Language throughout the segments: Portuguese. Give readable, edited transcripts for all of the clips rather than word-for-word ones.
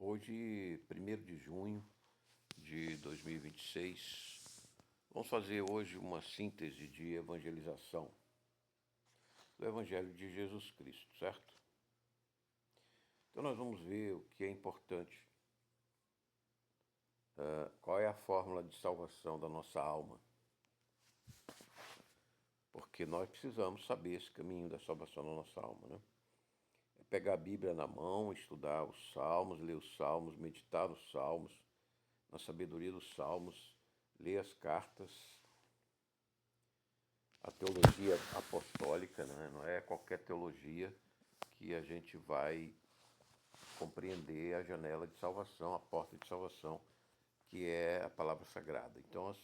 Hoje, 1º de junho de 2026, vamos fazer hoje uma síntese de evangelização do Evangelho de Jesus Cristo, certo? Então nós vamos ver o que é importante, qual é a fórmula de salvação da nossa alma, porque nós precisamos saber esse caminho da salvação da nossa alma, né? É pegar a Bíblia na mão, estudar os Salmos, ler os Salmos, meditar nos Salmos, na sabedoria dos Salmos, ler as cartas, a teologia apostólica, né? Não é qualquer teologia que a gente vai compreender a janela de salvação, a porta de salvação, que é a palavra sagrada. Então,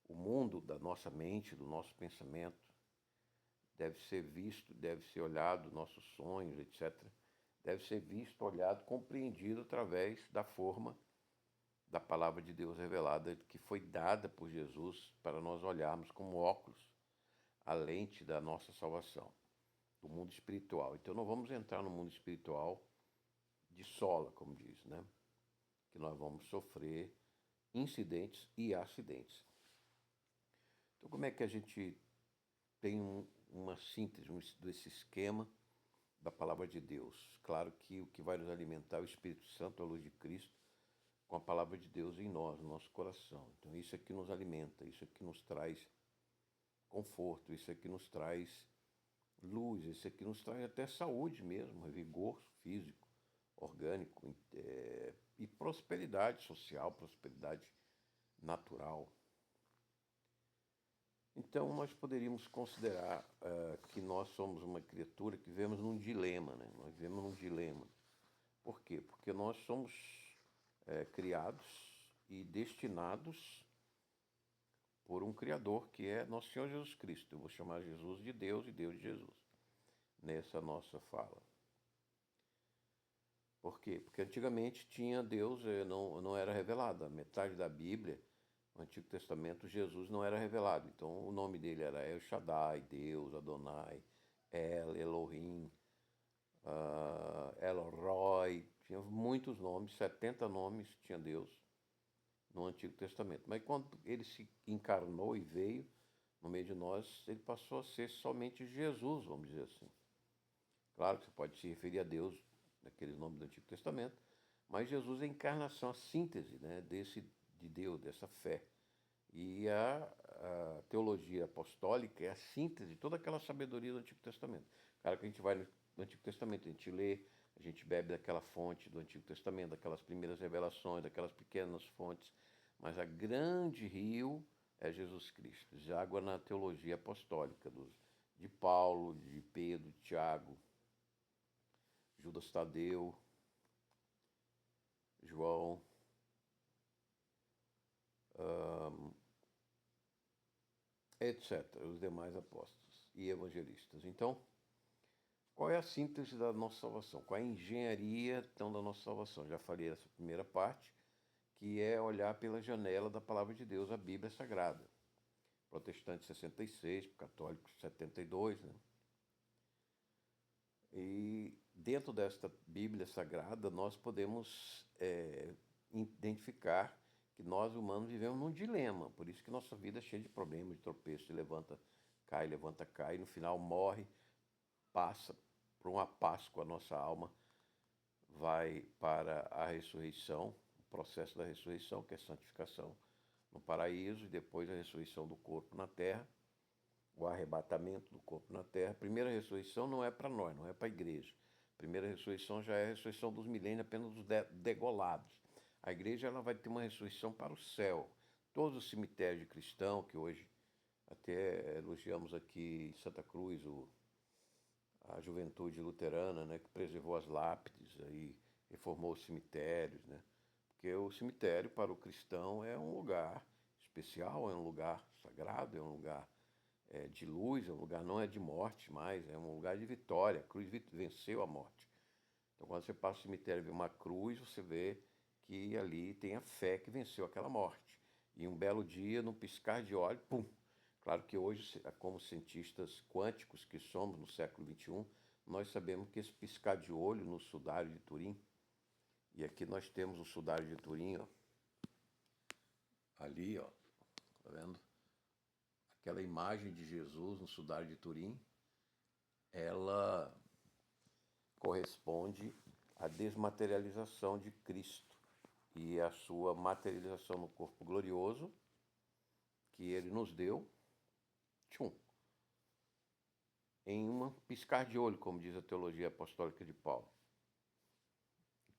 o mundo da nossa mente, do nosso pensamento, deve ser visto, deve ser olhado, nossos sonhos, etc., deve ser visto, olhado, compreendido através da forma da palavra de Deus revelada, que foi dada por Jesus para nós olharmos como óculos a lente da nossa salvação, do mundo espiritual. Então não vamos entrar no mundo espiritual de sola, como diz, né? Que nós vamos sofrer incidentes e acidentes. Então como é que a gente tem uma síntese desse esquema da palavra de Deus? Claro que o que vai nos alimentar é o Espírito Santo, a luz de Cristo, com a palavra de Deus em nós, no nosso coração. Então isso é que nos alimenta, isso é que nos traz conforto, isso é que nos traz luz, isso é que nos traz até saúde mesmo, vigor físico, orgânico e prosperidade social, prosperidade natural. Então nós poderíamos considerar que nós somos uma criatura que vivemos num dilema, né? Nós vivemos num dilema. Por quê? Porque nós somos criados e destinados por um Criador que é nosso Senhor Jesus Cristo. Eu vou chamar Jesus de Deus e Deus de Jesus nessa nossa fala. Por quê? Porque antigamente tinha Deus, não era revelado. A metade da Bíblia, no Antigo Testamento, Jesus não era revelado. Então o nome dele era El Shaddai, Deus, Adonai, Elohim, El Roi. Tinha muitos nomes, 70 nomes tinha Deus no Antigo Testamento. Mas quando ele se encarnou e veio no meio de nós, ele passou a ser somente Jesus, vamos dizer assim. Claro que você pode se referir a Deus naqueles nomes do Antigo Testamento, mas Jesus é a encarnação, a síntese, né, de Deus, dessa fé. E a teologia apostólica é a síntese de toda aquela sabedoria do Antigo Testamento. Claro que a gente vai no Antigo Testamento, a gente lê, a gente bebe daquela fonte do Antigo Testamento, daquelas primeiras revelações, daquelas pequenas fontes, mas a grande rio é Jesus Cristo. Já água na teologia apostólica de Paulo, de Pedro, de Tiago, Judas Tadeu, João, etc., os demais apóstolos e evangelistas. Então, qual é a síntese da nossa salvação? Qual é a engenharia, então, da nossa salvação? Já falei essa primeira parte, que é olhar pela janela da palavra de Deus, a Bíblia Sagrada. Protestante 66, católico 72, né? E dentro desta Bíblia Sagrada, nós podemos identificar que nós humanos vivemos num dilema. Por isso que nossa vida é cheia de problemas, de tropeços, levanta, cai, e no final morre, passa por uma Páscoa, a nossa alma vai para a ressurreição, o processo da ressurreição, que é a santificação no paraíso, e depois a ressurreição do corpo na terra, o arrebatamento do corpo na terra. A primeira ressurreição não é para nós, não é para a igreja. A primeira ressurreição já é a ressurreição dos milênios, apenas dos degolados. A igreja ela vai ter uma ressurreição para o céu. Todos os cemitérios de cristão, que hoje até elogiamos aqui em Santa Cruz, a juventude luterana, né, que preservou as lápides, aí reformou os cemitérios, né? Porque o cemitério para o cristão é um lugar especial, é um lugar sagrado, é um lugar de luz, é um lugar não é de morte mais, é um lugar de vitória. A cruz venceu a morte. Então quando você passa o cemitério e vê uma cruz, você vê que ali tem a fé que venceu aquela morte. E um belo dia, num piscar de olhos, pum! Claro que hoje, como cientistas quânticos que somos no século XXI, nós sabemos que esse piscar de olho no sudário de Turim, e aqui nós temos o Sudário de Turim, ó. Ali, ó, tá vendo? Aquela imagem de Jesus no Sudário de Turim, ela corresponde à desmaterialização de Cristo e a sua materialização no corpo glorioso que ele nos deu, em um piscar de olho, como diz a teologia apostólica de Paulo.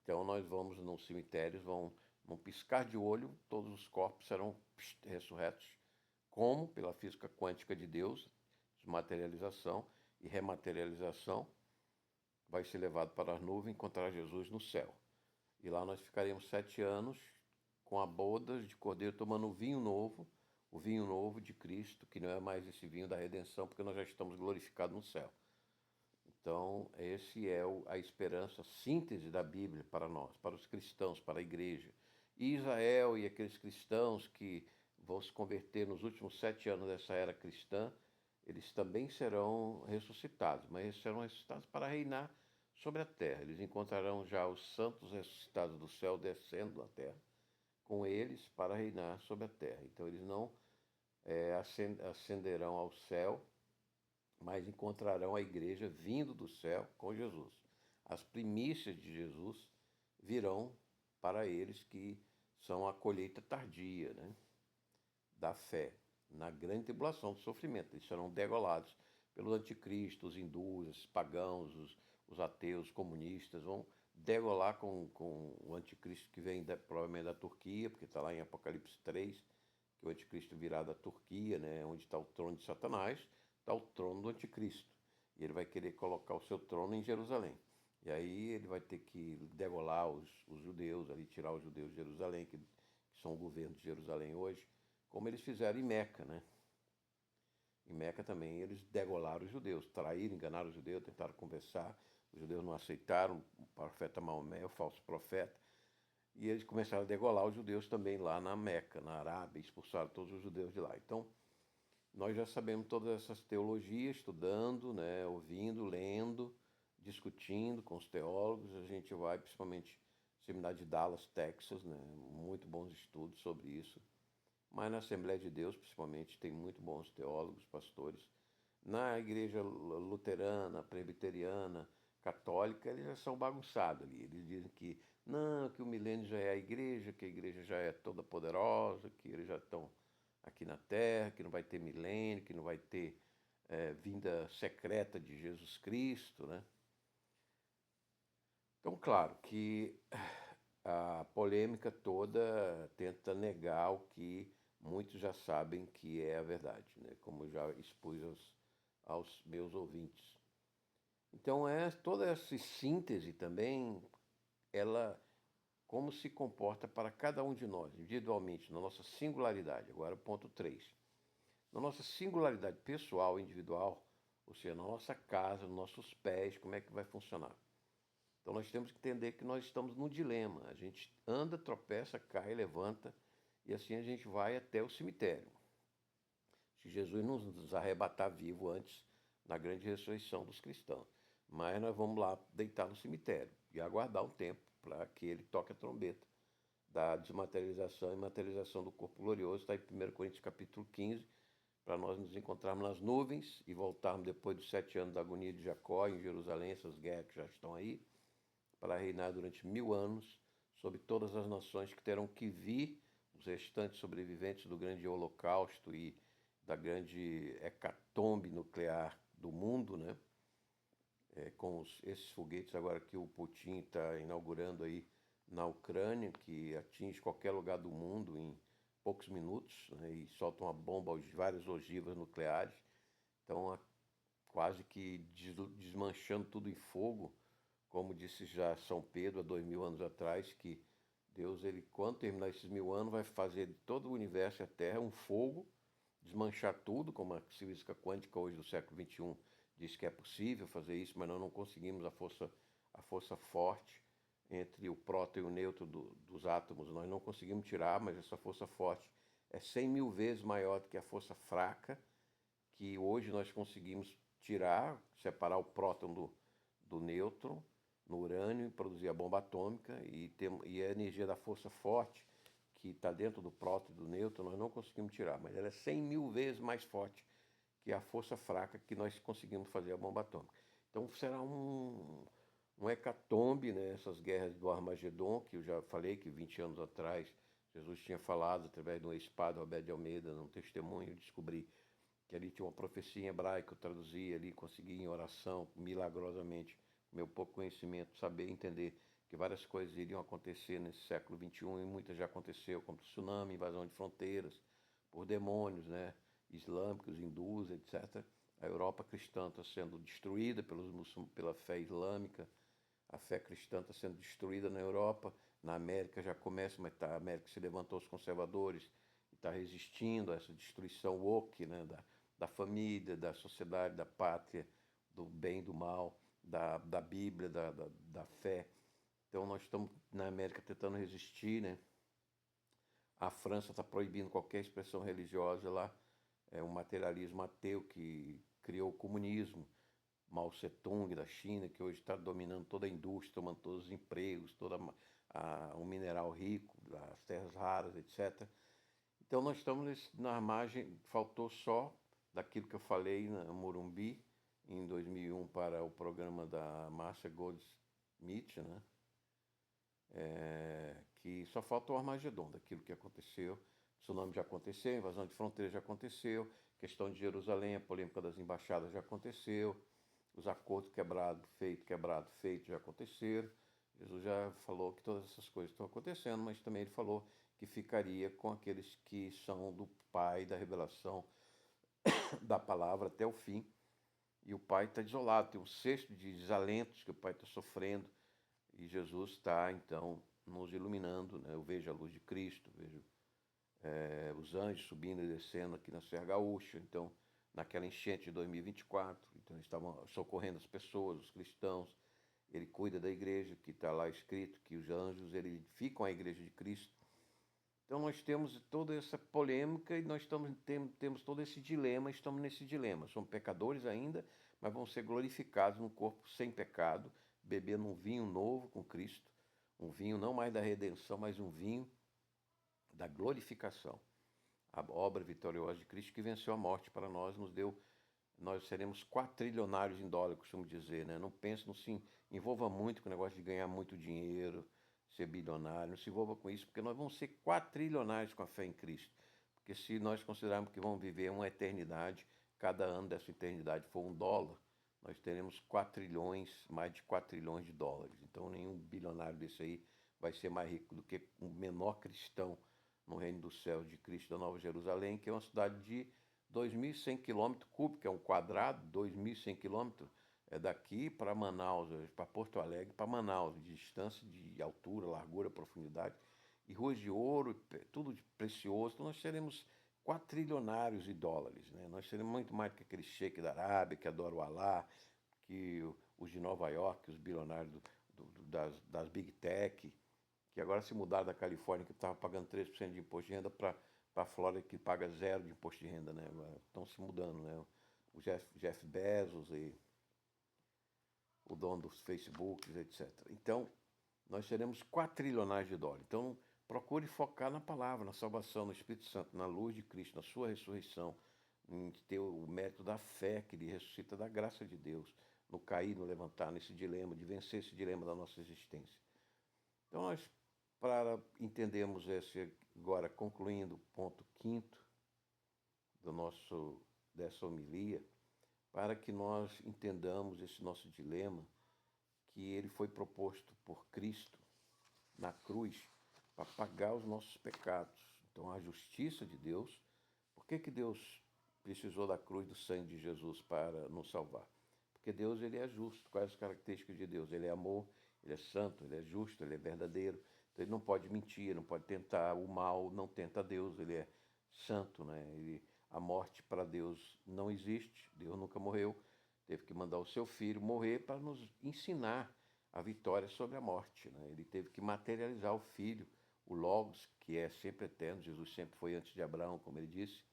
Então nós vamos nos cemitérios, num piscar de olho, todos os corpos serão ressurretos, como pela física quântica de Deus, desmaterialização e rematerialização, vai ser levado para as nuvens e encontrar Jesus no céu. E lá nós ficaremos 7 anos com a boda de Cordeiro tomando o vinho novo de Cristo, que não é mais esse vinho da redenção, porque nós já estamos glorificados no céu. Então, esse é a esperança, a síntese da Bíblia para nós, para os cristãos, para a igreja. E Israel e aqueles cristãos que vão se converter nos últimos 7 anos dessa era cristã, eles também serão ressuscitados, mas eles serão ressuscitados para reinar sobre a terra. Eles encontrarão já os santos ressuscitados do céu descendo da terra com eles para reinar sobre a terra. Então eles não ascenderão ao céu, mas encontrarão a igreja vindo do céu com Jesus. As primícias de Jesus virão para eles, que são a colheita tardia, né, da fé, na grande tribulação do sofrimento. Eles serão degolados pelo anticristo, os hindus, os pagãos, os ateus, os comunistas, vão degolar com o anticristo que vem provavelmente da Turquia, porque está lá em Apocalipse 3, que o anticristo virá da Turquia, né, onde está o trono de Satanás, está o trono do anticristo. E ele vai querer colocar o seu trono em Jerusalém. E aí ele vai ter que degolar os judeus, ali, tirar os judeus de Jerusalém, que são o governo de Jerusalém hoje, como eles fizeram em Meca, né? Em Meca também eles degolaram os judeus, traíram, enganaram os judeus, tentaram conversar, os judeus não aceitaram o profeta Maomé, o falso profeta, e eles começaram a degolar os judeus também lá na Meca, na Arábia, expulsaram todos os judeus de lá. Então, nós já sabemos todas essas teologias, estudando, né, ouvindo, lendo, discutindo com os teólogos. A gente vai, principalmente, no seminário de Dallas, Texas, né, muito bons estudos sobre isso. Mas na Assembleia de Deus, principalmente, tem muito bons teólogos, pastores. Na igreja luterana, presbiteriana, católica, eles já são bagunçados ali. Eles dizem que não, que o milênio já é a igreja, que a igreja já é toda poderosa, que eles já estão aqui na terra, que não vai ter milênio, que não vai ter vinda secreta de Jesus Cristo, né? Então, claro que a polêmica toda tenta negar o que muitos já sabem que é a verdade, né? Como eu já expus aos meus ouvintes. Então, toda essa síntese também, ela como se comporta para cada um de nós, individualmente, na nossa singularidade. Agora, ponto 3. Na nossa singularidade pessoal, individual, ou seja, na nossa casa, nos nossos pés, como é que vai funcionar? Então nós temos que entender que nós estamos num dilema. A gente anda, tropeça, cai, levanta, e assim a gente vai até o cemitério. Se Jesus nos arrebatar vivo antes da grande ressurreição dos cristãos. Mas nós vamos lá deitar no cemitério e aguardar um tempo para que ele toque a trombeta da desmaterialização e materialização do corpo glorioso. Está em 1 Coríntios capítulo 15, para nós nos encontrarmos nas nuvens e voltarmos depois dos 7 anos da agonia de Jacó em Jerusalém, essas guerras que já estão aí, para reinar durante 1000 anos sobre todas as nações que terão que vir, os restantes sobreviventes do grande holocausto e da grande hecatombe nuclear do mundo, né? Com esses foguetes agora que o Putin está inaugurando aí na Ucrânia, que atinge qualquer lugar do mundo em poucos minutos, né, e solta uma bomba, várias ogivas nucleares. Então, quase que desmanchando tudo em fogo, como disse já São Pedro há 2000 anos atrás, que Deus, ele, quando terminar esses 1000 anos, vai fazer de todo o universo e a Terra um fogo, desmanchar tudo, como a física quântica hoje do século XXI diz que é possível fazer isso, mas nós não conseguimos a força forte entre o próton e o nêutron dos átomos. Nós não conseguimos tirar, mas essa força forte é 100 mil vezes maior do que a força fraca, que hoje nós conseguimos tirar, separar o próton do nêutron, no urânio e produzir a bomba atômica, e a energia da força forte, que está dentro do próton e do nêutron, nós não conseguimos tirar, mas ela é 100 mil vezes mais forte que a força fraca que nós conseguimos fazer a bomba atômica. Então será um hecatombe, né? Essas guerras do Armagedon, que eu já falei que 20 anos atrás Jesus tinha falado através de uma espada, Roberto de Almeida, num testemunho, eu descobri que ali tinha uma profecia em hebraico, eu traduzia ali, consegui em oração, milagrosamente, com meu pouco conhecimento, saber entender que várias coisas iriam acontecer nesse século XXI, e muitas já aconteceu, como tsunami, invasão de fronteiras, por demônios, né, islâmicos, hindus, etc. A Europa cristã está sendo destruída pela fé islâmica, a fé cristã está sendo destruída na Europa, na América já começa, mas a América se levantou os conservadores e está resistindo a essa destruição woke, né, da família, da sociedade, da pátria, do bem e do mal, da Bíblia, da fé. Então nós estamos na América tentando resistir, né? A França está proibindo qualquer expressão religiosa lá. É um materialismo ateu que criou o comunismo. Mao Tse-tung da China, que hoje está dominando toda a indústria, tomando todos os empregos, o mineral rico, as terras raras, etc. Então nós estamos na margem, faltou só daquilo que eu falei na Morumbi, em 2001, para o programa da Marcia Goldsmith, né? Que só falta o Armagedon, daquilo que aconteceu. O tsunami já aconteceu, a invasão de fronteiras já aconteceu, a questão de Jerusalém, a polêmica das embaixadas já aconteceu, os acordos quebrado, feito já aconteceram. Jesus já falou que todas essas coisas estão acontecendo, mas também ele falou que ficaria com aqueles que são do Pai, da revelação da palavra até o fim. E o Pai está desolado, tem um cesto de desalentos que o Pai está sofrendo. E Jesus está, então, nos iluminando, né? Eu vejo a luz de Cristo, vejo os anjos subindo e descendo aqui na Serra Gaúcha, então, naquela enchente de 2024, então eles estavam socorrendo as pessoas, os cristãos. Ele cuida da igreja, que está lá escrito que os anjos edificam a igreja de Cristo. Então nós temos toda essa polêmica e nós temos todo esse dilema, estamos nesse dilema. Somos pecadores ainda, mas vamos ser glorificados num corpo sem pecado, bebendo um vinho novo com Cristo, um vinho não mais da redenção, mas um vinho da glorificação. A obra vitoriosa de Cristo que venceu a morte para nós, nós seremos quatrilionários em dólar, costumo dizer, né? Não pense, não se envolva muito com o negócio de ganhar muito dinheiro, ser bilionário, não se envolva com isso, porque nós vamos ser quatrilionários com a fé em Cristo. Porque se nós considerarmos que vamos viver uma eternidade, cada ano dessa eternidade for $1, nós teremos 4 trilhões, mais de 4 trilhões de dólares. Então nenhum bilionário desse aí vai ser mais rico do que o menor cristão no reino dos céus de Cristo da Nova Jerusalém, que é uma cidade de 2.100 quilômetros cúbicos, é um quadrado, 2.100 quilômetros, é daqui para Manaus, para Porto Alegre, para Manaus, de distância, de altura, largura, profundidade, e ruas de ouro, tudo de precioso. Então nós seremos quatrilionários de dólares, né? Nós seremos muito mais do que aquele sheik da Arábia, que adora o Alá, que os de Nova York, os bilionários das Big Tech, que agora se mudaram da Califórnia, que estava pagando 3% de imposto de renda, para a Flórida, que paga zero de imposto de renda, né? Estão se mudando, né? O Jeff Bezos e o dono dos Facebooks, etc. Então, nós seremos quatrilionários de dólares. Então, procure focar na palavra, na salvação, no Espírito Santo, na luz de Cristo, na sua ressurreição, em ter o mérito da fé que lhe ressuscita, da graça de Deus, no cair, no levantar, nesse dilema, de vencer esse dilema da nossa existência. Então, nós, para entendermos esse, agora concluindo o ponto quinto dessa homilia, para que nós entendamos esse nosso dilema, que ele foi proposto por Cristo na cruz para pagar os nossos pecados. Então, a justiça de Deus, por que Deus precisou da cruz, do sangue de Jesus para nos salvar? Porque Deus, ele é justo. Quais as características de Deus? Ele é amor, ele é santo, ele é justo, ele é verdadeiro. Então, ele não pode mentir, não pode tentar o mal, não tenta Deus, ele é santo, né? A morte para Deus não existe, Deus nunca morreu, teve que mandar o seu filho morrer para nos ensinar a vitória sobre a morte, né? Ele teve que materializar o Filho, o Logos, que é sempre eterno. Jesus sempre foi antes de Abraão, como ele disse.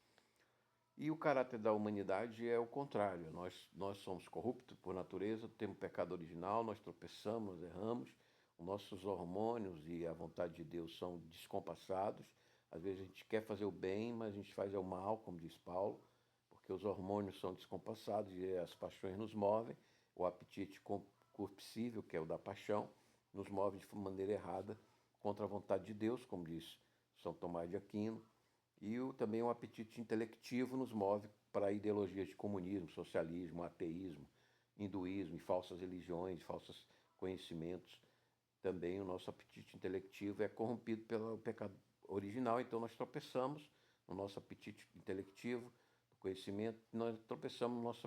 E o caráter da humanidade é o contrário. Nós somos corruptos por natureza, temos pecado original, nós tropeçamos, nós erramos, os nossos hormônios e a vontade de Deus são descompassados. Às vezes a gente quer fazer o bem, mas a gente faz o mal, como diz Paulo, porque os hormônios são descompassados e as paixões nos movem. O apetite concupiscível, que é o da paixão, nos move de maneira errada contra a vontade de Deus, como diz São Tomás de Aquino. E também o apetite intelectivo nos move para ideologias de comunismo, socialismo, ateísmo, hinduísmo e falsas religiões, falsos conhecimentos. Também o nosso apetite intelectivo é corrompido pelo pecado original, então nós tropeçamos no nosso apetite intelectivo, no conhecimento, nós tropeçamos no nosso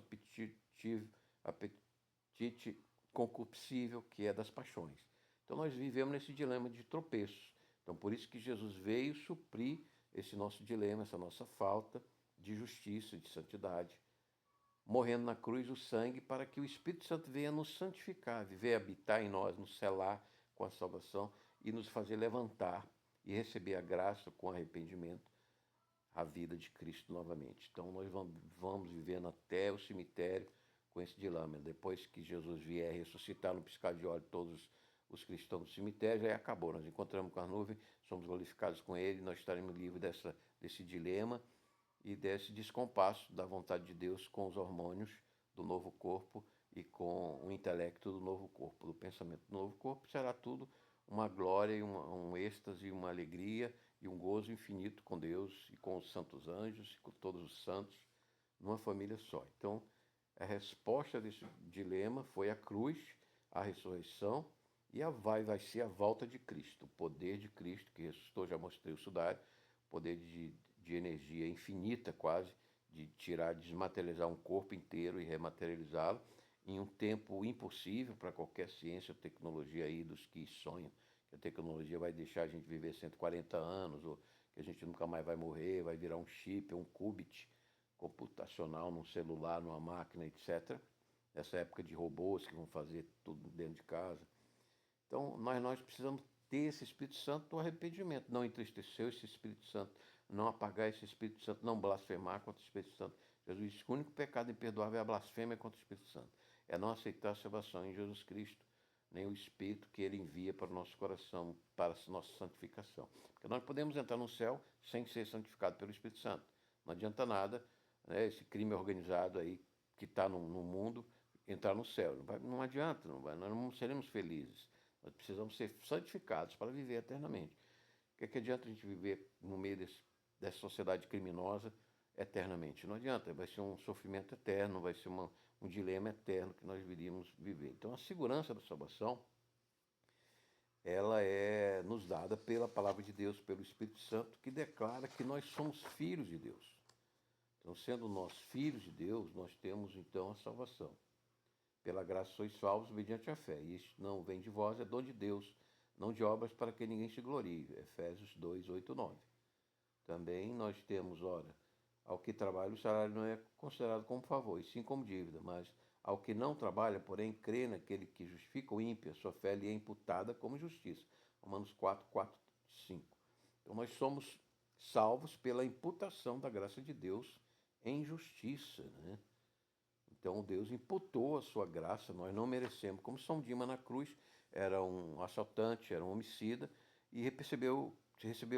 apetite concupiscível, que é das paixões. Então nós vivemos nesse dilema de tropeços. Então por isso que Jesus veio suprir esse nosso dilema, essa nossa falta de justiça, de santidade, morrendo na cruz o sangue para que o Espírito Santo venha nos santificar, viver, habitar em nós, nos selar com a salvação e nos fazer levantar e receber a graça com arrependimento, a vida de Cristo novamente. Então nós vamos vivendo até o cemitério com esse dilema. Depois que Jesus vier ressuscitar no piscar de olhos todos os cristãos do cemitério, já acabou. Nós encontramos com as nuvens, somos glorificados com Ele, nós estaremos livres desse dilema e desse descompasso da vontade de Deus com os hormônios do novo corpo e com o intelecto do novo corpo, do pensamento do novo corpo. Será tudo uma glória, e um êxtase, uma alegria e um gozo infinito com Deus e com os santos anjos e com todos os santos, numa família só. Então, a resposta desse dilema foi a cruz, a ressurreição e vai ser a volta de Cristo, o poder de Cristo que ressuscitou, já mostrei o sudário, poder de energia infinita quase, de tirar, desmaterializar um corpo inteiro e rematerializá-lo em um tempo impossível para qualquer ciência ou tecnologia aí dos que sonham que a tecnologia vai deixar a gente viver 140 anos, ou que a gente nunca mais vai morrer, vai virar um chip, um qubit computacional num celular, numa máquina, etc. Essa época de robôs que vão fazer tudo dentro de casa. Então, nós precisamos ter esse Espírito Santo do arrependimento, não entristecer esse Espírito Santo, não apagar esse Espírito Santo, não blasfemar contra o Espírito Santo. Jesus disse que o único pecado imperdoável é a blasfêmia contra o Espírito Santo. É não aceitar a salvação em Jesus Cristo, nem o Espírito que Ele envia para o nosso coração, para a nossa santificação. Porque nós podemos entrar no céu sem ser santificado pelo Espírito Santo. Não adianta nada, né, esse crime organizado aí que está no mundo entrar no céu. Não adianta, nós não seremos felizes. Nós precisamos ser santificados para viver eternamente. O que adianta a gente viver no meio dessa sociedade criminosa eternamente? Não adianta, vai ser um sofrimento eterno, vai ser um dilema eterno que nós viríamos viver. Então a segurança da salvação, ela é nos dada pela palavra de Deus, pelo Espírito Santo, que declara que nós somos filhos de Deus. Então, sendo nós filhos de Deus, nós temos então a salvação. Pela graça sois salvos mediante a fé. E isto não vem de vós, é dom de Deus, não de obras para que ninguém se glorie. Efésios 2, 8, 9. Também nós temos, ora, ao que trabalha o salário não é considerado como favor, e sim como dívida, mas ao que não trabalha, porém, crê naquele que justifica o ímpio, a sua fé lhe é imputada como justiça. Romanos 4, 4, 5. Então nós somos salvos pela imputação da graça de Deus em justiça, né? Então Deus imputou a sua graça, nós não merecemos. Como São Dima na cruz era um assaltante, era um homicida, e recebeu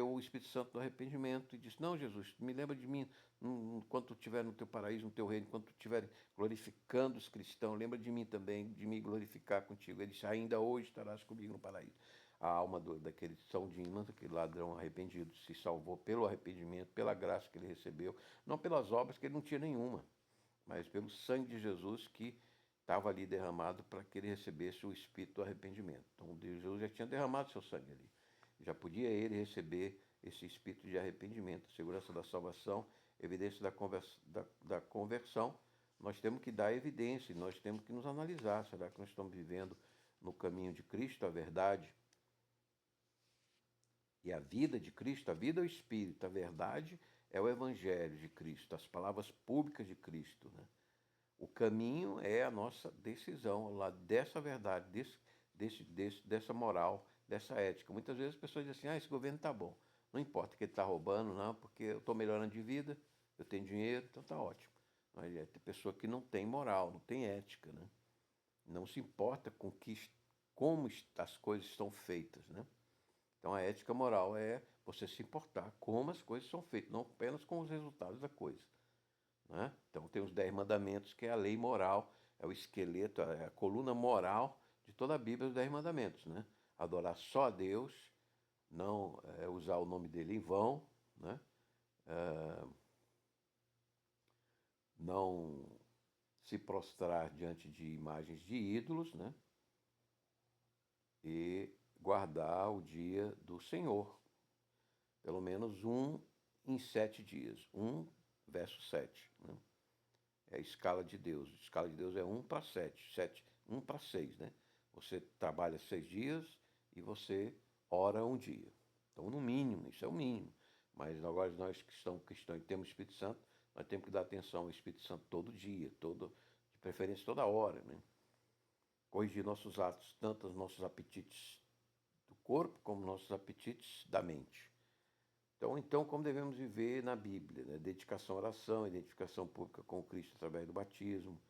o Espírito Santo do arrependimento e disse: não, Jesus, me lembra de mim enquanto tu estiver no teu paraíso, no teu reino, enquanto tu estiver glorificando os cristãos, lembra de mim também, de me glorificar contigo. Ele disse: ainda hoje estarás comigo no paraíso. A alma daquele São Dimas, aquele ladrão arrependido, se salvou pelo arrependimento, pela graça que ele recebeu, não pelas obras, que ele não tinha nenhuma, mas pelo sangue de Jesus que estava ali derramado para que ele recebesse o espírito do arrependimento. Então Jesus já tinha derramado seu sangue ali. Já podia ele receber esse espírito de arrependimento, segurança da salvação, evidência da conversão. Nós temos que dar evidência, nós temos que nos analisar. Será que nós estamos vivendo no caminho de Cristo, a verdade? E a vida de Cristo, a vida é o Espírito, a verdade é o Evangelho de Cristo, as palavras públicas de Cristo, né? O caminho é a nossa decisão lá dessa verdade, dessa moral, dessa ética. Muitas vezes as pessoas dizem assim: esse governo está bom. Não importa que ele está roubando, não, porque eu estou melhorando de vida. Eu tenho dinheiro, então tá ótimo. Mas tem pessoa que não tem moral, não tem ética, né? Não se importa com como as coisas estão feitas, né? Então a ética moral é você se importar como as coisas são feitas, não apenas com os resultados da coisa, né? Então tem os 10 mandamentos, que é a lei moral, é o esqueleto, é a coluna moral de toda a Bíblia, os 10 mandamentos, né? Adorar só a Deus, não usar o nome dele em vão, né? Não se prostrar diante de imagens de ídolos, né? E guardar o dia do Senhor, pelo menos um em 7 dias, 1 verso 7, né? É a escala de Deus. A escala de Deus é 1 para 7, 1 para 6, né? Você trabalha 6 dias e você ora um dia. Então, no mínimo, isso é o mínimo. Mas agora nós que somos cristãos e temos o Espírito Santo, nós temos que dar atenção ao Espírito Santo todo dia, de preferência toda hora, né? Corrigir nossos atos, tanto os nossos apetites do corpo como nossos apetites da mente. Então, como devemos viver na Bíblia, né? Dedicação à oração, identificação pública com Cristo através do batismo,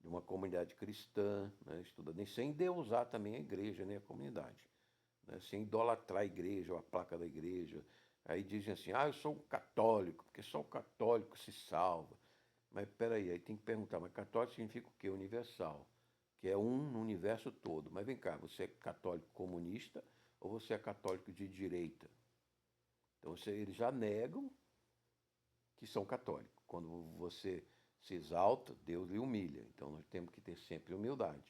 de uma comunidade cristã, né? Estudando, nem sem endeusar também a igreja, né? A comunidade, né? Sem idolatrar a igreja ou a placa da igreja. Aí dizem assim, eu sou um católico, porque só o católico se salva. Mas peraí, aí tem que perguntar, mas católico significa o quê? Universal, que é um no universo todo. Mas vem cá, você é católico comunista ou você é católico de direita? Então eles já negam que são católicos. Quando você se exalta, Deus lhe humilha. Então nós temos que ter sempre humildade.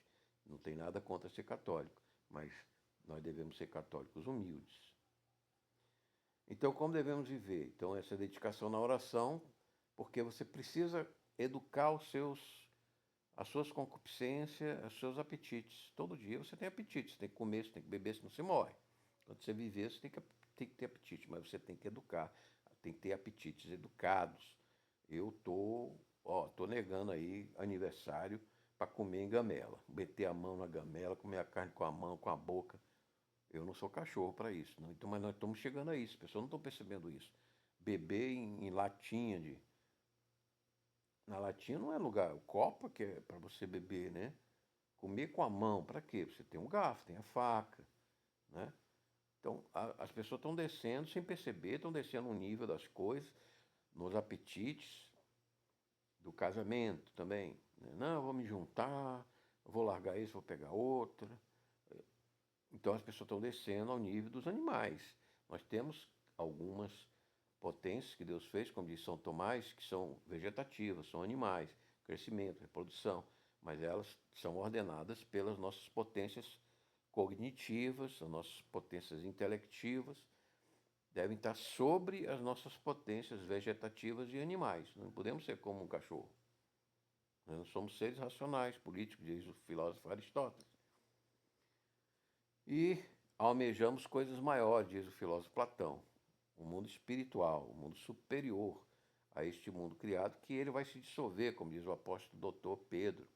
Não tem nada contra ser católico, mas nós devemos ser católicos humildes. Então, como devemos viver? Então, essa dedicação na oração, porque você precisa educar as suas concupiscências, os seus apetites. Todo dia você tem apetite, você tem que comer, você tem que beber, senão você morre. Quando você viver, você tem que ter apetite, mas você tem que educar, tem que ter apetites educados. Eu tô negando aí aniversário para comer em gamela, meter a mão na gamela, comer a carne com a mão, com a boca. Eu não sou cachorro para isso, não. Então, mas nós estamos chegando a isso, as pessoas não estão percebendo isso. Beber em latinha na latinha não é lugar, o copo que é para você beber, né? Comer com a mão, para quê? Você tem um garfo, tem a faca, né? Então, as pessoas estão descendo sem perceber, estão descendo o nível das coisas, nos apetites do casamento também, né? Não, eu vou me juntar, eu vou largar isso, vou pegar outra. Então, as pessoas estão descendo ao nível dos animais. Nós temos algumas potências que Deus fez, como diz São Tomás, que são vegetativas, são animais, crescimento, reprodução, mas elas são ordenadas pelas nossas potências cognitivas, as nossas potências intelectivas, devem estar sobre as nossas potências vegetativas e animais. Não podemos ser como um cachorro. Nós não somos seres racionais, políticos, diz o filósofo Aristóteles. E almejamos coisas maiores, diz o filósofo Platão. O mundo espiritual, o mundo superior a este mundo criado, que ele vai se dissolver, como diz o apóstolo doutor Pedro.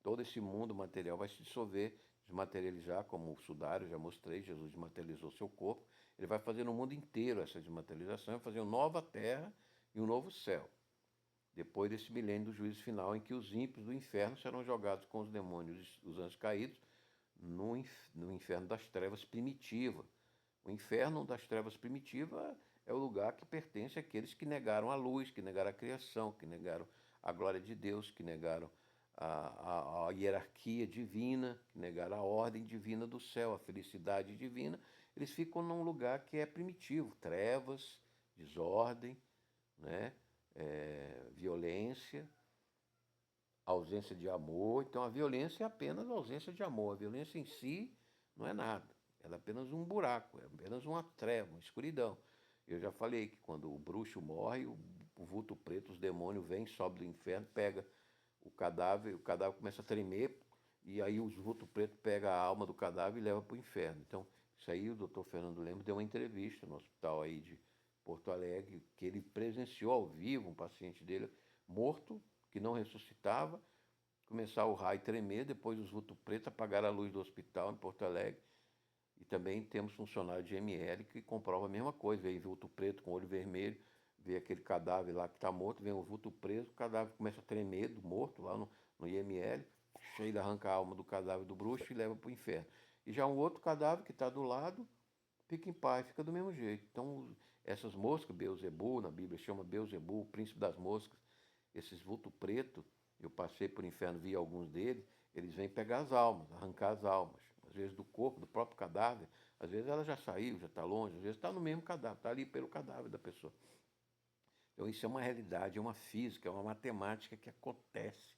Todo esse mundo material vai se dissolver, desmaterializar, como o sudário, já mostrei, Jesus desmaterializou seu corpo. Ele vai fazer no mundo inteiro essa desmaterialização, vai fazer uma nova terra e um novo céu. Depois desse milênio do juízo final, em que os ímpios do inferno serão jogados com os demônios, os anjos caídos, no inferno das trevas primitiva. O inferno das trevas primitiva é o lugar que pertence àqueles que negaram a luz, que negaram a criação, que negaram a glória de Deus, que negaram a hierarquia divina, que negaram a ordem divina do céu, a felicidade divina. Eles ficam num lugar que é primitivo, trevas, desordem, né? Violência, ausência de amor. Então a violência é apenas a ausência de amor. A violência em si não é nada. Ela é apenas um buraco, é apenas uma treva, uma escuridão. Eu já falei que quando o bruxo morre, o vulto preto, os demônios vêm, sobem do inferno, pega o cadáver começa a tremer, e aí os vulto preto pega a alma do cadáver e leva para o inferno. Então, isso aí o doutor Fernando Lemos deu uma entrevista no hospital aí de Porto Alegre, que ele presenciou ao vivo um paciente dele morto, que não ressuscitava, começar o raio tremer, depois os vultos pretos apagaram a luz do hospital em Porto Alegre. E também temos funcionário de ML que comprova a mesma coisa, veio vulto preto com olho vermelho, vê aquele cadáver lá que está morto, vem o vulto preso, o cadáver começa a tremer, morto lá no IML, cheio arranca a alma do cadáver do bruxo e leva para o inferno. E já um outro cadáver que está do lado, fica em paz, fica do mesmo jeito. Então, essas moscas, Beelzebul, na Bíblia chama Beelzebul, o príncipe das moscas, esses vulto preto, eu passei por inferno, vi alguns deles, eles vêm pegar as almas, arrancar as almas. Às vezes do corpo, do próprio cadáver, às vezes ela já saiu, já está longe, às vezes está no mesmo cadáver, está ali pelo cadáver da pessoa. Então isso é uma realidade, é uma física, é uma matemática que acontece,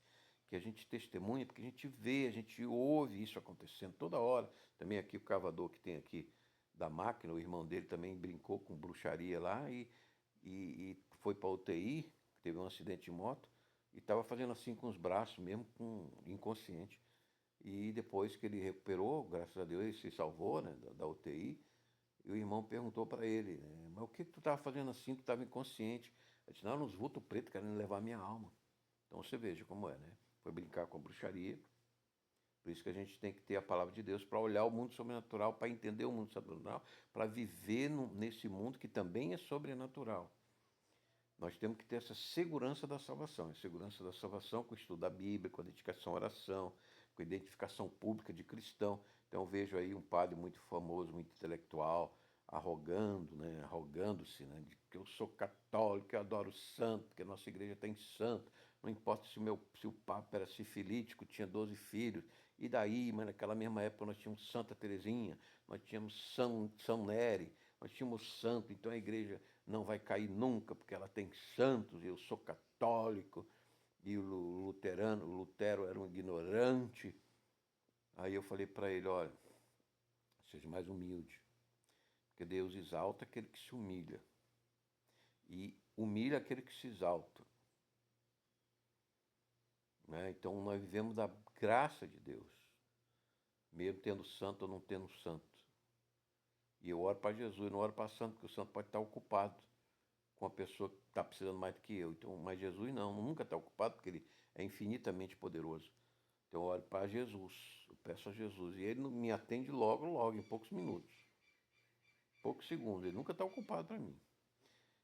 que a gente testemunha, porque a gente vê, a gente ouve isso acontecendo toda hora. Também aqui o cavador que tem aqui da máquina, o irmão dele também brincou com bruxaria lá e foi para a UTI, teve um acidente de moto, e estava fazendo assim com os braços, mesmo com inconsciente. E depois que ele recuperou, graças a Deus, ele se salvou, né, da UTI, e o irmão perguntou para ele, mas o que tu estava fazendo assim, tu estava inconsciente? Ele disse, não, nos vultos pretos querendo levar minha alma. Então você veja como é, né? Foi brincar com a bruxaria. Por isso que a gente tem que ter a palavra de Deus para olhar o mundo sobrenatural, para entender o mundo sobrenatural, para viver nesse mundo que também é sobrenatural. Nós temos que ter essa segurança da salvação. A segurança da salvação com o estudo da Bíblia, com a dedicação à oração, com a identificação pública de cristão. Então eu vejo aí um padre muito famoso, muito intelectual, arrogando-se, né, de que eu sou católico, eu adoro santo, que a nossa igreja tem santo. Não importa se o Papa era sifilítico, tinha 12 filhos. E daí, mas naquela mesma época nós tínhamos Santa Teresinha, nós tínhamos São Nery, nós tínhamos santo, então a igreja não vai cair nunca, porque ela tem santos, eu sou católico, e o Lutero era um ignorante. Aí eu falei para ele, olha, seja mais humilde, porque Deus exalta aquele que se humilha, e humilha aquele que se exalta. Né? Então nós vivemos da graça de Deus, mesmo tendo santo ou não tendo santo. E eu oro para Jesus, não oro para santo, porque o santo pode estar ocupado com a pessoa que está precisando mais do que eu. Então, mas Jesus não, nunca está ocupado, porque ele é infinitamente poderoso. Então eu oro para Jesus, eu peço a Jesus. E ele me atende logo, logo, em poucos minutos, poucos segundos. Ele nunca está ocupado para mim.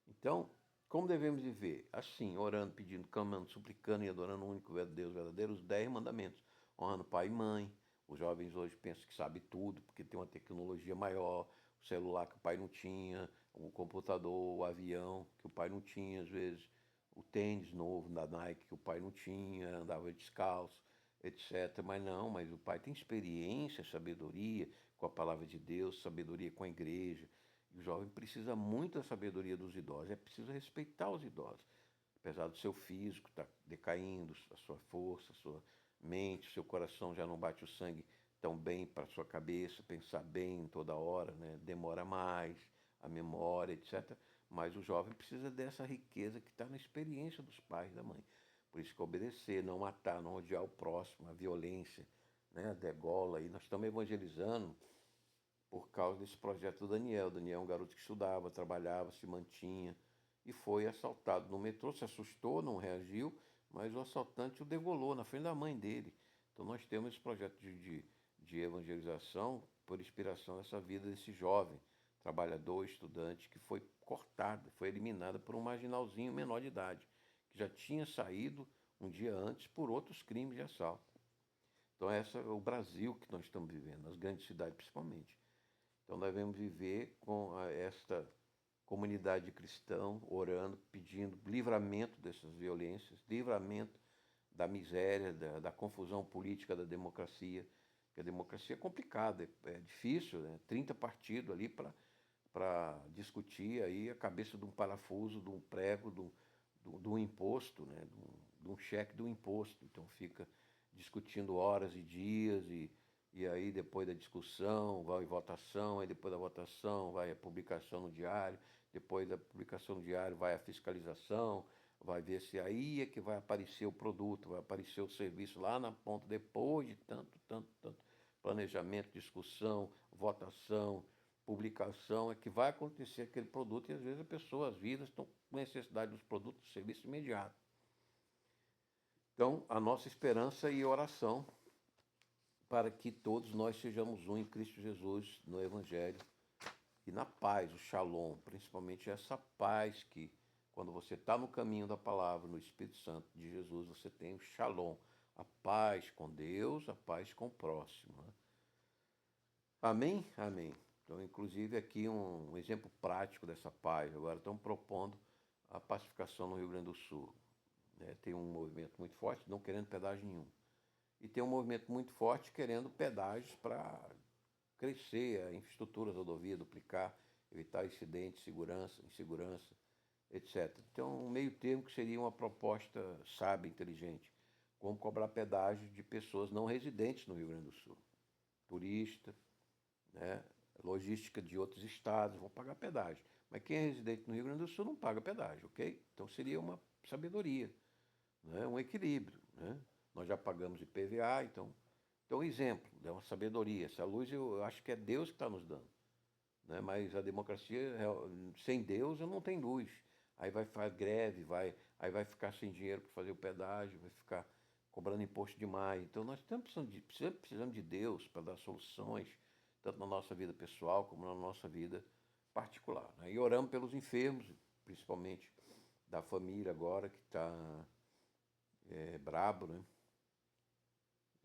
Então, como devemos viver? Assim, orando, pedindo, clamando, suplicando e adorando o único Deus verdadeiro, os 10 mandamentos. Honrando pai e mãe. Os jovens hoje pensam que sabem tudo, porque tem uma tecnologia maior, o celular que o pai não tinha, o computador, o avião que o pai não tinha, às vezes, o tênis novo da Nike que o pai não tinha, andava descalço, etc. Mas não, mas o pai tem experiência, sabedoria com a palavra de Deus, sabedoria com a igreja. E o jovem precisa muito da sabedoria dos idosos, é preciso respeitar os idosos. Apesar do seu físico estar decaindo, a sua força, a sua mente, o seu coração já não bate o sangue tão bem para a sua cabeça, pensar bem toda hora, né? Demora mais, a memória, etc. Mas o jovem precisa dessa riqueza que está na experiência dos pais e da mãe. Por isso que obedecer, não matar, não odiar o próximo, a violência, né? A degola. E nós estamos evangelizando por causa desse projeto do Daniel. Daniel é um garoto que estudava, trabalhava, se mantinha e foi assaltado no metrô, se assustou, não reagiu, mas o assaltante o degolou na frente da mãe dele. Então nós temos esse projeto de evangelização por inspiração dessa vida desse jovem, trabalhador, estudante, que foi cortada, foi eliminada por um marginalzinho menor de idade, que já tinha saído um dia antes por outros crimes de assalto. Então esse é o Brasil que nós estamos vivendo, nas grandes cidades principalmente. Então nós devemos viver com esta comunidade de cristão, orando, pedindo livramento dessas violências, livramento da miséria, da confusão política da democracia, que a democracia é complicada, é difícil, né? 30 partidos ali para discutir aí a cabeça de um parafuso, de um prego, de um imposto, né? De um cheque do imposto. Então fica discutindo horas e dias e aí depois da discussão vai a votação, aí depois da votação vai a publicação no diário, depois da publicação no diário vai a fiscalização, vai ver se aí é que vai aparecer o produto, vai aparecer o serviço lá na ponta, depois de tanto planejamento, discussão, votação, publicação, é que vai acontecer aquele produto e às vezes as vidas estão com necessidade dos produtos do serviço imediato. Então, a nossa esperança e oração para que todos nós sejamos um em Cristo Jesus, no Evangelho, e na paz, o shalom, principalmente essa paz que, quando você está no caminho da palavra, no Espírito Santo de Jesus, você tem o shalom, a paz com Deus, a paz com o próximo. Né? Amém? Amém. Então, inclusive, aqui um exemplo prático dessa paz. Agora estão propondo a pacificação no Rio Grande do Sul. Né? Tem um movimento muito forte, não querendo pedágio nenhum. E tem um movimento muito forte querendo pedágios para crescer a infraestrutura, a rodovia, duplicar, evitar incidentes, insegurança, etc. Então, um meio termo que seria uma proposta sábia, inteligente. Como cobrar pedágio de pessoas não residentes no Rio Grande do Sul. Turista, né? Logística de outros estados vão pagar pedágio. Mas quem é residente no Rio Grande do Sul não paga pedágio, ok? Então seria uma sabedoria, né? Um equilíbrio. Né? Nós já pagamos IPVA, então exemplo, é uma sabedoria. Essa luz eu acho que é Deus que está nos dando. Né? Mas a democracia, sem Deus, eu não tenho luz. Aí vai fazer greve, aí vai ficar sem dinheiro para fazer o pedágio, vai ficar cobrando imposto demais. Então nós precisamos de Deus para dar soluções, tanto na nossa vida pessoal como na nossa vida particular. Né? E oramos pelos enfermos, principalmente da família agora, que está brabo, né?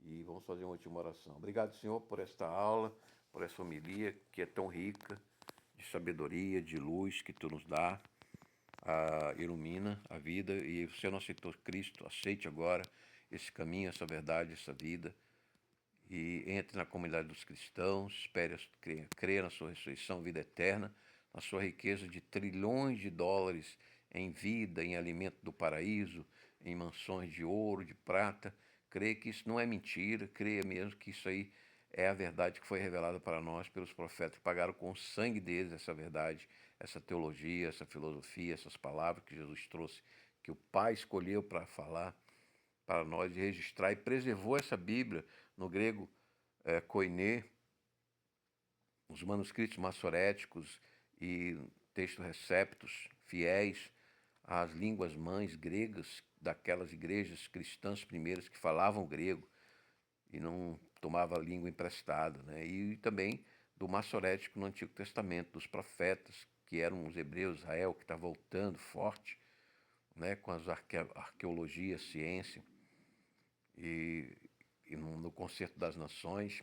E vamos fazer uma última oração. Obrigado, Senhor, por esta aula, por essa homilia que é tão rica de sabedoria, de luz que Tu nos dá, ilumina a vida. E você não aceitou Cristo, aceite agora esse caminho, essa verdade, essa vida. E entre na comunidade dos cristãos, creia na sua ressurreição, vida eterna, na sua riqueza de trilhões de dólares em vida, em alimento do paraíso, em mansões de ouro, de prata. Creia que isso não é mentira, creia mesmo que isso aí é a verdade que foi revelada para nós pelos profetas que pagaram com o sangue deles essa verdade, essa teologia, essa filosofia, essas palavras que Jesus trouxe, que o Pai escolheu para falar para nós e registrar e preservou essa Bíblia no grego koiné, os manuscritos massoréticos e textos receptos, fiéis às línguas mães gregas daquelas igrejas cristãs primeiras que falavam grego e não tomava a língua emprestada, né? E também do massorético no Antigo Testamento, dos profetas, que eram os hebreus, Israel, que está voltando forte, né, com as arqueologia, ciência, e no Concerto das Nações.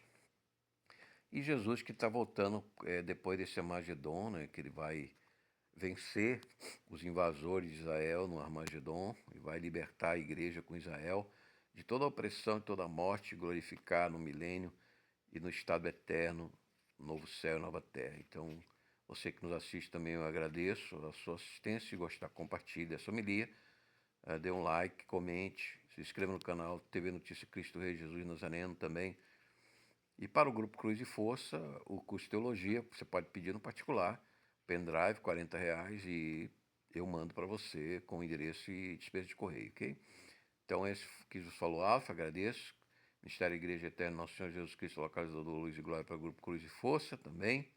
E Jesus que está voltando depois desse Armagedon, né, que ele vai vencer os invasores de Israel no Armagedon e vai libertar a igreja com Israel de toda a opressão e toda a morte, glorificar no milênio e no estado eterno, novo céu e nova terra. Então, você que nos assiste também, eu agradeço a sua assistência. Se gostar, compartilhe essa homilia, dê um like, comente, se inscreva no canal TV Notícia Cristo Rei Jesus Nazareno também. E para o Grupo Cruz e Força, o curso de Teologia, você pode pedir no particular, pendrive, R$ 40, e eu mando para você com endereço e despesa de correio, ok? Então, esse que vos falou, Alfa, agradeço. Ministério Igreja Eterna, Nosso Senhor Jesus Cristo, localizador Luz e Glória para o Grupo Cruz e Força também.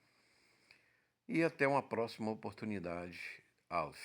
E até uma próxima oportunidade, Alf.